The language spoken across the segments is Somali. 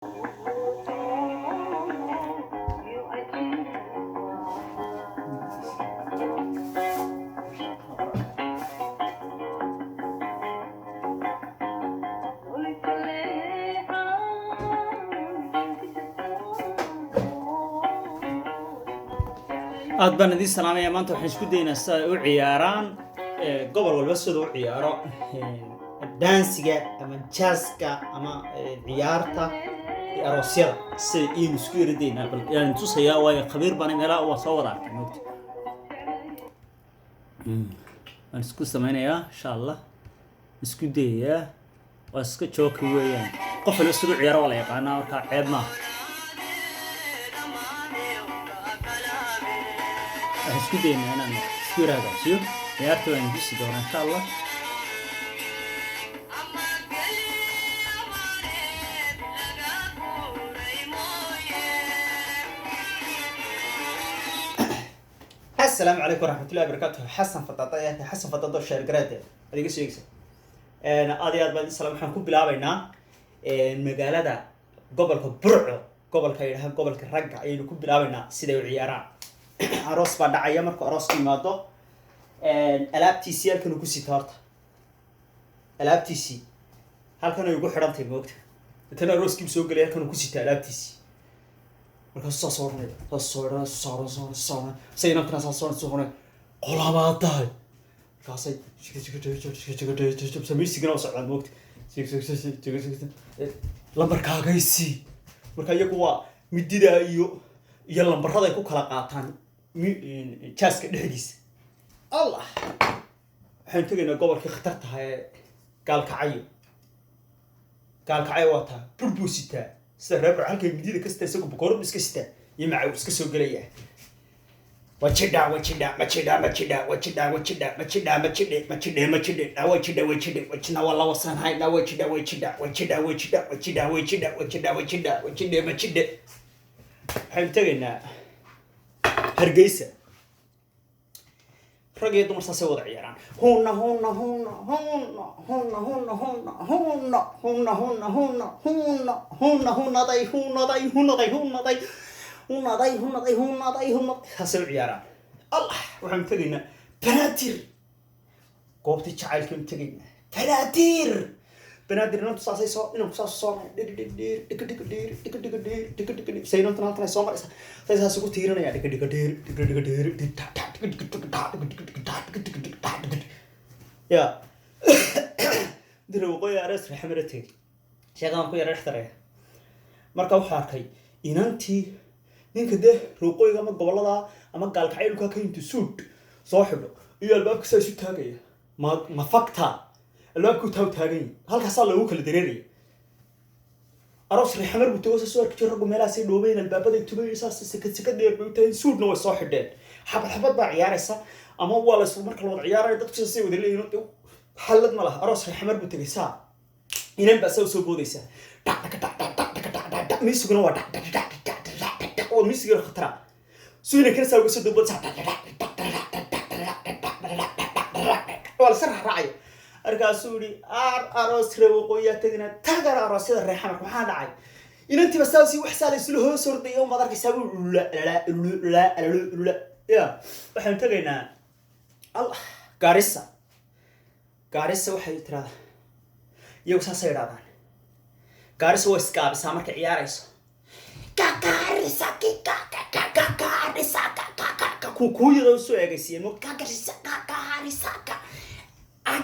aad baan idin salaamaya maanta waxaan isku daynaa sida ay u ciyaaraan gobol walba sida u ciyaaro dansiga ama jaazka ama ciyaarta aroosyada sida iin isku yirideynaa bal yaan tusayaa waayo khabiir baan meelaha waa soo wada arkay moogta waan isku sameynayaa insha allah isku dayayaa waa iska jooki weeyaan qof walba sida u ciyaaro waa la yaqaanaa markaa ceeb maaha isku daynaa inaan isku yiraahdaasiyo ciyaarta waan disi doonaa insha allah السلام عليكم ورحمة الله وبركاته. حسن فطاطا يا حسن فطاطا شهر قرادة هذيك الشيء أنا أدي بعد السلام حنا كوب بلعبنا المجال ده قبل كبرع قبل كيرها قبل كرجع يعني كوب بلعبنا سيدا وعياران عروس بعد أيام مركو عروس كيماتو ألعاب تي سي كانوا كوسي تارت ألعاب تي سي هل كانوا يقول حرام تيموت تنا عروس كيم سوق ليه كانوا كوسي ألعاب تي سي marka soo sayna kana soo qolabaaday kaasay sameysigana oo socdaan moogta lambarkaagaysi marka iyagu waa midida iyo lambarada ay ku kala qaataan jaaska dhexdiisa allah waxaan tagaynaa gobolka khatarta ah ee gaalkacay wata burbusita sida reer halkay midida kasta isagu boqorad iska sita yimaca iska soo galaya wajida wala wasan hay na wajida waxaan tagaynaa hargeysa rag iyo dumar saasay wada ciyaaraan saasay ciyaaraan allah waxaan tagaynaa banaadir goobtii jacaylkaan tagaynaa banaadir inantu saasay soo inanku saas soo saynantan halkan ay soo maraysa saas ugu tiirinaya ya diro qoy aras raxmaratay sheegan ku yara xtaray marka waxa arkay inantii ninka de ruuqooyga ama gobolada ama gaalkacaylka ka inta suud soo xidho iyo albaabka saa isu taagaya ma fakta albaabku taagay halkaas lagu kala dareeray aroos raxmar buu tago soo arkay rag meelaha si dhoobeen albaabada tubaysa sakad dheer bay tahay suudna way soo xidheen xabad baa ciyaaraysa ama waa la isku marka la wada ciyaarayo dadku si wada leeyihiin xalad ma laha aroos raxmar buu tagay saa inaan baa soo boodaysa miisuguna waa oo miisiga khatara suuna kana saa uga soo dubad wala sarx raacay arkaasuu yiri aroos reebo qoya tagna tagar aroosyada reexan waxaan dhacay inantii basaasi wax saalayso loo hoos orday oo madarkiisa ya waxaan tagaynaa allah gaarisa waxay tiraahdaa iyagu saasay yidhahdaan gaarisa waa iskaabisa markay ciyaarayso kuuyada usoo eegaysiiyeen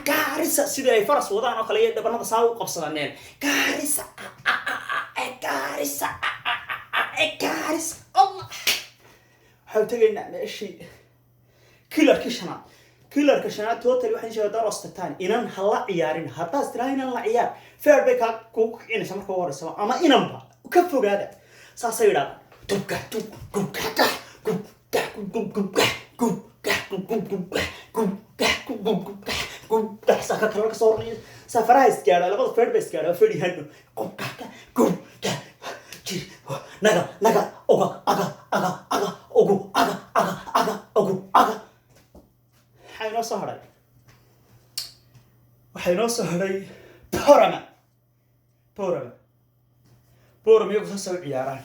gaarisa sida ay faras wadaan oo kale iyo dhabanada saa u qabsadeen gaarisa allah waxaan tagaynaa meeshii killarka shanaad total waxaan sheegay darostatan inan hala ciyaarin haddaas tiraa inan la ciyaar fair bay ka ku kicinaysa marka ugu horeysa ama inanba ka fogaada saasay yidhahdaan saka kala ka soo hornay safaraha isgaadha labada fair bay isgaadha fadhi hado naga oga waxay noo soo haray Borama iyagu saas u ciyaaraan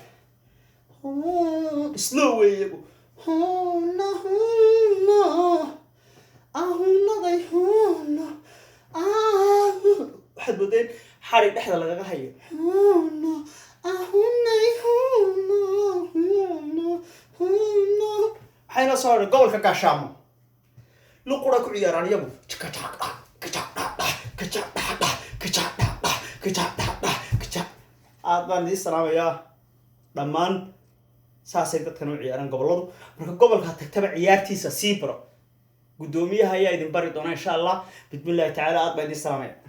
slow way iyagu huna ahunaday huna waxaad moodeen xari dhexda lagaga hayo huna ahunay huna waxayna soo gobolka Gaashaamo luqura ku ciyaaraan iyagu aad baan idin salaamayaa dhammaan saasay dadkan u ciyaaraan goboladu marka gobolka tagtaba ciyaartiisa sii baro gudoomiyaha ayaa idin bari doona insha Allah bismillaah taala aad baan idin salaamayaa